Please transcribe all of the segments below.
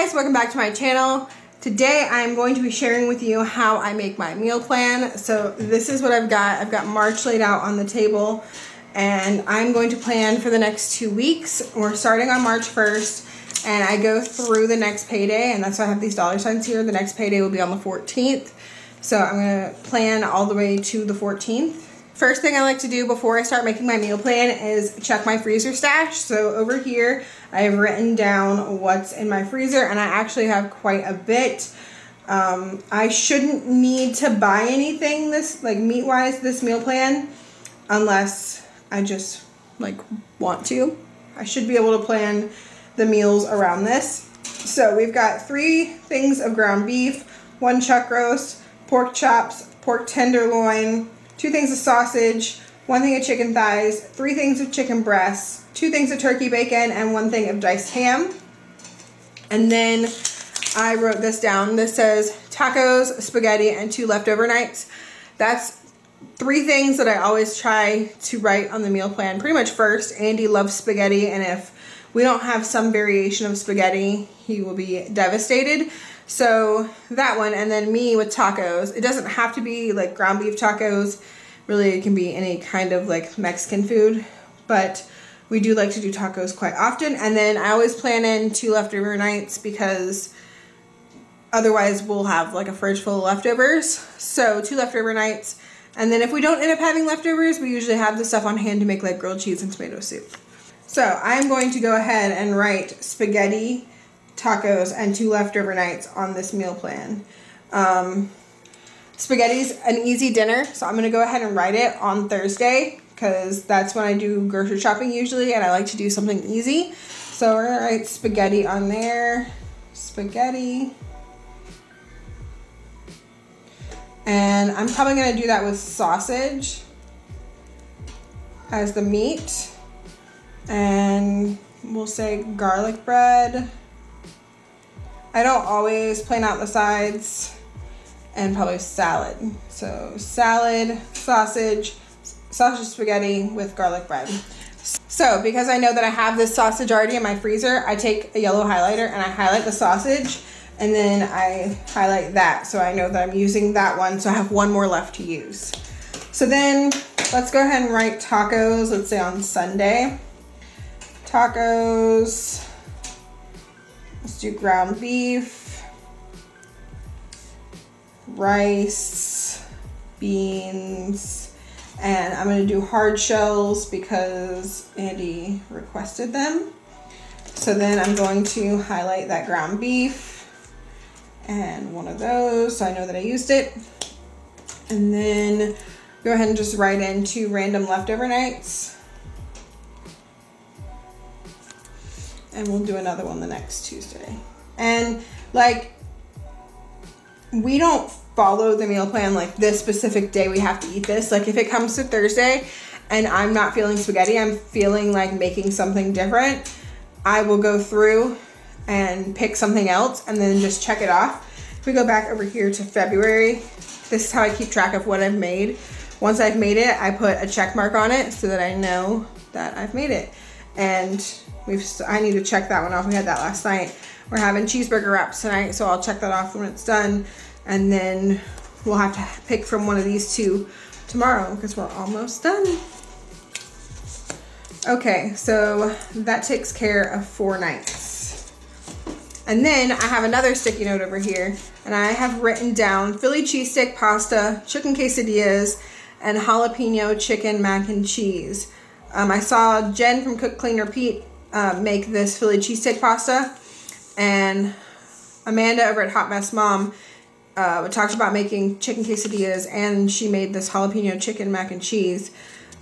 guys, welcome back to my channel. Today I'm going to be sharing with you how I make my meal plan. So this is what I've got. I've got March laid out on the table and I'm going to plan for the next 2 weeks. We're starting on March 1st and I go through the next payday, and that's why I have these dollar signs here. The next payday will be on the 14th. So I'm going to plan all the way to the 14th. First thing I like to do before I start making my meal plan is check my freezer stash. So over here, I have written down what's in my freezer, and I actually have quite a bit. I shouldn't need to buy anything meat-wise this meal plan unless I just want to. I should be able to plan the meals around this. So we've got 3 things of ground beef, 1 chuck roast, pork chops, pork tenderloin, 2 things of sausage, 1 thing of chicken thighs, 3 things of chicken breasts, 2 things of turkey bacon, and 1 thing of diced ham. And then I wrote this down. This says tacos, spaghetti, and 2 leftover nights. That's 3 things that I always try to write on the meal plan pretty much first. Andy loves spaghetti, and if we don't have some variation of spaghetti, he will be devastated. So that one, and then me with tacos. It doesn't have to be like ground beef tacos. Really, it can be any kind of Mexican food, but we do like to do tacos quite often. And then I always plan in 2 leftover nights because otherwise we'll have a fridge full of leftovers. So 2 leftover nights. And then if we don't end up having leftovers, we usually have the stuff on hand to make grilled cheese and tomato soup. So I'm going to go ahead and write spaghetti, tacos, and 2 leftover nights on this meal plan. Spaghetti's an easy dinner, so I'm going to go ahead and write it on Thursday because that's when I do grocery shopping usually, and I like to do something easy. So we're going to write spaghetti on there. Spaghetti. And I'm probably going to do that with sausage as the meat. And we'll say garlic bread. I don't always plan out the sides, and probably salad. So salad, sausage spaghetti with garlic bread. So because I know that I have this sausage already in my freezer, I take a yellow highlighter and I highlight the sausage, and then I highlight that so I know that I'm using that one, so I have 1 more left to use. So then let's go ahead and write tacos, let's say on Sunday. Tacos. Let's do ground beef, rice, beans, and I'm going to do hard shells because Andy requested them. So then I'm going to highlight that ground beef and 1 of those so I know that I used it. And then go ahead and just write in 2 random leftover nights. And we'll do another one the next Tuesday. And we don't follow the meal plan this specific day we have to eat this. If it comes to Thursday and I'm not feeling spaghetti, I'm feeling making something different, I will go through and pick something else and then just check it off. If we go back over here to February, this is how I keep track of what I've made. Once I've made it, I put a check mark on it so that I know that I've made it. And I need to check that one off. We had that last night. We're having cheeseburger wraps tonight, so I'll check that off when it's done. And then we'll have to pick from one of these 2 tomorrow because we're almost done. Okay, so that takes care of 4 nights. And then I have another sticky note over here, and I have written down Philly cheesesteak pasta, chicken quesadillas, and jalapeno chicken mac and cheese. I saw Jen from Cook Clean Repeat make this Philly cheesesteak pasta, and Amanda over at Hot Mess Mom talked about making chicken quesadillas, and she made this jalapeno chicken mac and cheese.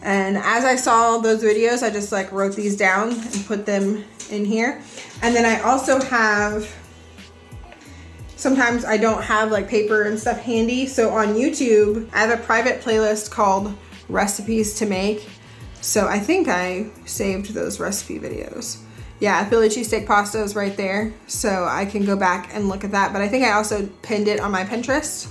And as I saw those videos, I just wrote these down and put them in here. And then I also have, sometimes I don't have paper and stuff handy, so on YouTube I have a private playlist called Recipes to Make. So I think I saved those recipe videos. Yeah, Philly cheesesteak pasta is right there, so I can go back and look at that. But I think I also pinned it on my Pinterest.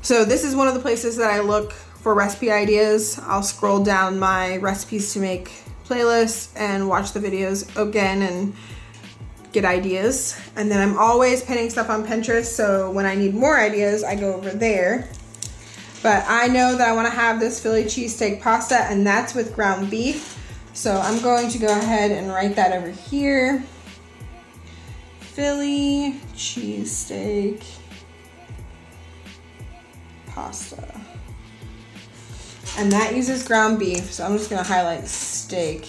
So this is one of the places that I look for recipe ideas. I'll scroll down my recipes to make playlist and watch the videos again and get ideas. And then I'm always pinning stuff on Pinterest, so when I need more ideas, I go over there. But I know that I want to have this Philly cheesesteak pasta, and that's with ground beef. So I'm going to go ahead and write that over here. Philly cheesesteak pasta. And that uses ground beef, so I'm just going to highlight steak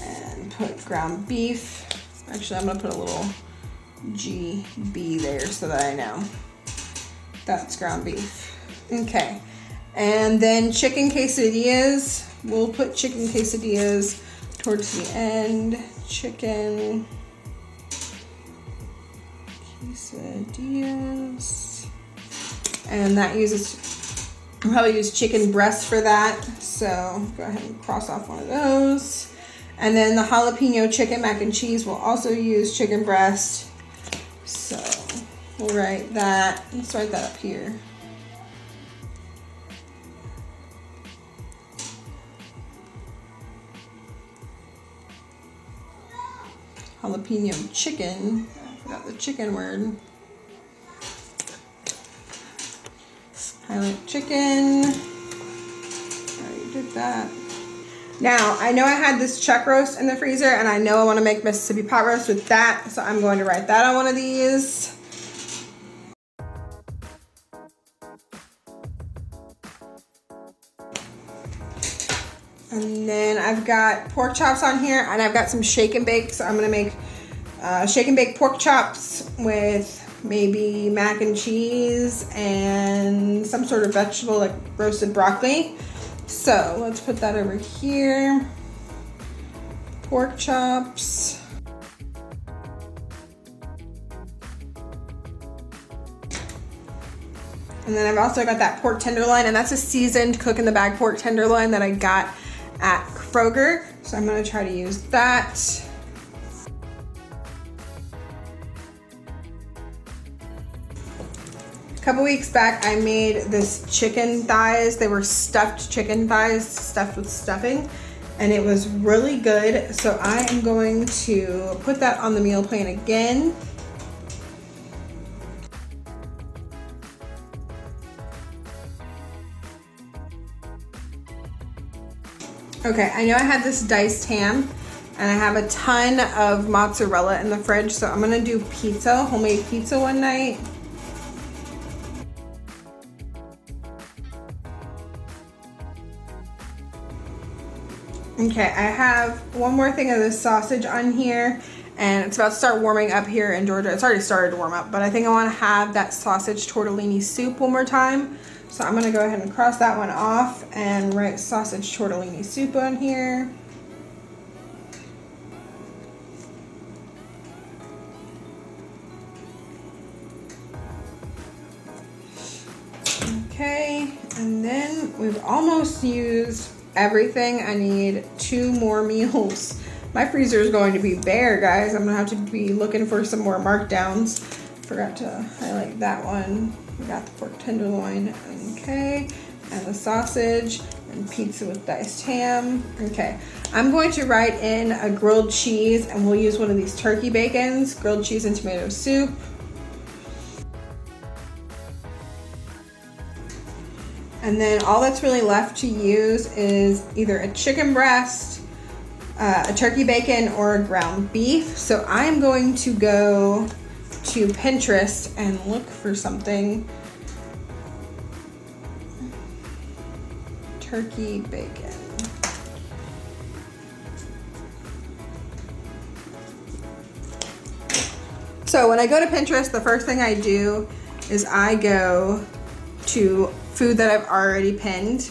and put ground beef. Actually, I'm going to put a little GB there so that I know that's ground beef. Okay, and then chicken quesadillas. We'll put chicken quesadillas towards the end. Chicken quesadillas. And that uses, I'll probably use chicken breast for that. So go ahead and cross off one of those. And then the jalapeno chicken mac and cheese will also use chicken breast. So we'll write that. Let's write that up here. Jalapeno chicken. I forgot the chicken word. Highlight chicken. Already did that. Now, I know I had this chuck roast in the freezer, and I know I want to make Mississippi pot roast with that, so I'm going to write that on one of these. And then I've got pork chops on here, and I've got some shake and bake, so I'm going to make shake and bake pork chops with maybe mac and cheese and some sort of vegetable like roasted broccoli. So let's put that over here. Pork chops. And then I've also got that pork tenderloin, and that's a seasoned cook in the bag pork tenderloin that I got at Kroger. So I'm gonna try to use that. A couple weeks back, I made this chicken thighs. They were stuffed chicken thighs, stuffed with stuffing, and it was really good. So I am going to put that on the meal plan again. Okay, I know I had this diced ham, and I have a ton of mozzarella in the fridge, so I'm gonna do pizza, homemade pizza one night. Okay, I have one more thing of this sausage on here, and it's about to start warming up here in Georgia. It's already started to warm up, but I think I want to have that sausage tortellini soup one more time. So I'm going to go ahead and cross that one off and write sausage tortellini soup on here. Okay, and then we've almost used everything. I need 2 more meals. My freezer is going to be bare, guys. I'm gonna have to be looking for some more markdowns. Forgot to highlight that one. We got the pork tenderloin, okay, and the sausage and pizza with diced ham. Okay, I'm going to write in a grilled cheese, and we'll use one of these turkey bacons, grilled cheese and tomato soup. And then all that's really left to use is either a chicken breast, a turkey bacon, or a ground beef. So I'm going to go to Pinterest and look for something. Turkey bacon. So when I go to Pinterest, the first thing I do is I go to food that I've already pinned.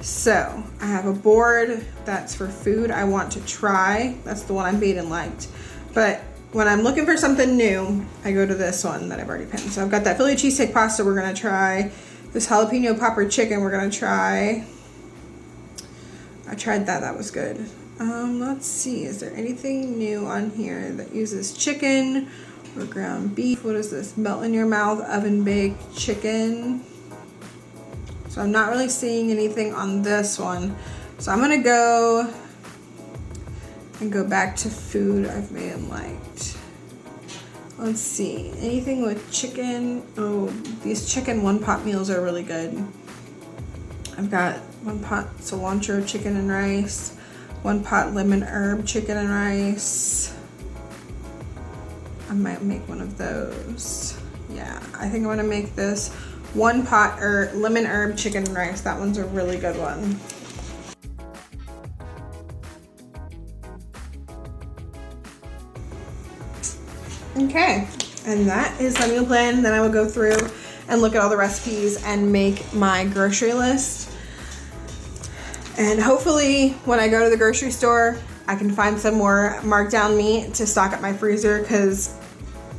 So I have a board that's for food I want to try. That's the one I made and liked. But when I'm looking for something new, I go to this one that I've already pinned. So I've got that Philly cheesesteak pasta we're gonna try. This jalapeno popper chicken we're gonna try. I tried that, that was good. Let's see, is there anything new on here that uses chicken or ground beef? What is this? Melt in your mouth, oven baked chicken. So I'm not really seeing anything on this one. So I'm gonna go and go back to food I've made and liked. Let's see, anything with chicken. Oh, these chicken one-pot meals are really good. I've got 1 pot cilantro chicken and rice, 1 pot lemon herb chicken and rice. I might make one of those. Yeah, I think I'm gonna make this 1 pot lemon herb chicken and rice. That one's a really good one. Okay, and that is my meal plan. Then I will go through and look at all the recipes and make my grocery list. And hopefully when I go to the grocery store, I can find some more markdown meat to stock up my freezer, because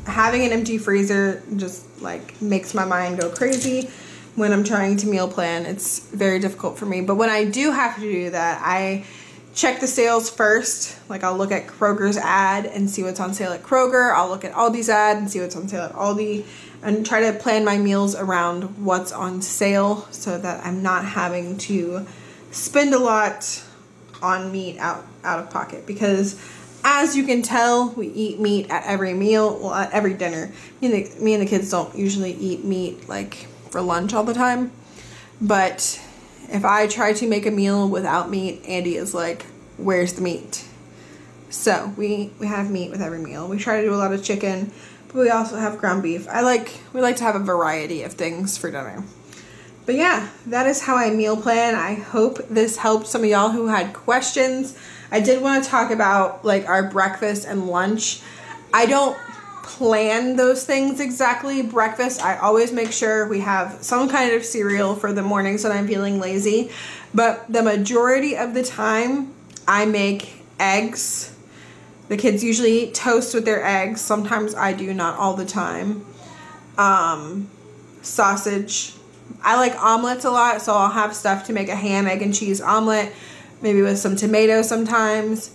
having an empty freezer just like makes my mind go crazy when I'm trying to meal plan. It's very difficult for me. But when I do have to do that, I check the sales first. Like I'll look at Kroger's ad and see what's on sale at Kroger. I'll look at Aldi's ad and see what's on sale at Aldi, and try to plan my meals around what's on sale so that I'm not having to spend a lot on meat out of pocket. Because as you can tell, we eat meat at every meal, well, at every dinner. Me and the kids don't usually eat meat like for lunch all the time, but if I try to make a meal without meat, Andy is like, where's the meat? So we have meat with every meal. We try to do a lot of chicken, but we also have ground beef. We like to have a variety of things for dinner. But yeah, that is how I meal plan. I hope this helped some of y'all who had questions. I did want to talk about like our breakfast and lunch. I don't plan those things exactly. Breakfast, I always make sure we have some kind of cereal for the mornings when I'm feeling lazy, but the majority of the time I make eggs. The kids usually eat toast with their eggs. Sometimes I do, not all the time. Sausage. I like omelets a lot, so I'll have stuff to make a ham, egg, and cheese omelet, maybe with some tomatoes sometimes.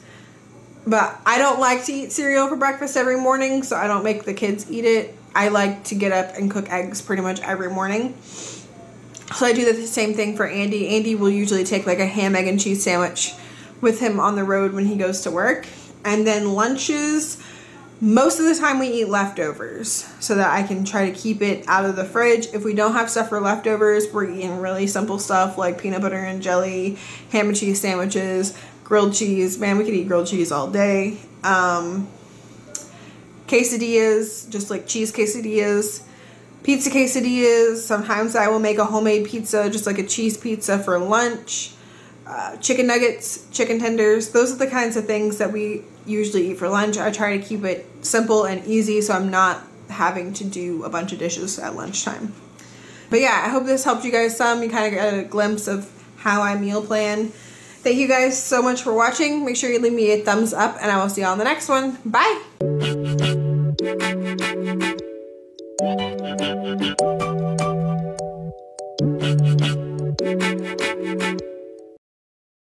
But I don't like to eat cereal for breakfast every morning, so I don't make the kids eat it. I like to get up and cook eggs pretty much every morning. So I do the same thing for Andy. Andy will usually take like a ham, egg, and cheese sandwich with him on the road when he goes to work. And then lunches, most of the time we eat leftovers so that I can try to keep it out of the fridge. If we don't have stuff for leftovers, we're eating really simple stuff like peanut butter and jelly, ham and cheese sandwiches, grilled cheese. Man, we could eat grilled cheese all day. Quesadillas, just like cheese quesadillas. Pizza quesadillas. Sometimes I will make a homemade pizza, just like a cheese pizza for lunch. Chicken nuggets, chicken tenders. Those are the kinds of things that we usually eat for lunch. I try to keep it simple and easy so I'm not having to do a bunch of dishes at lunchtime. But yeah, I hope this helped you guys some. You kind of got a glimpse of how I meal plan. Thank you guys so much for watching. Make sure you leave me a thumbs up, and I will see you on the next one. Bye!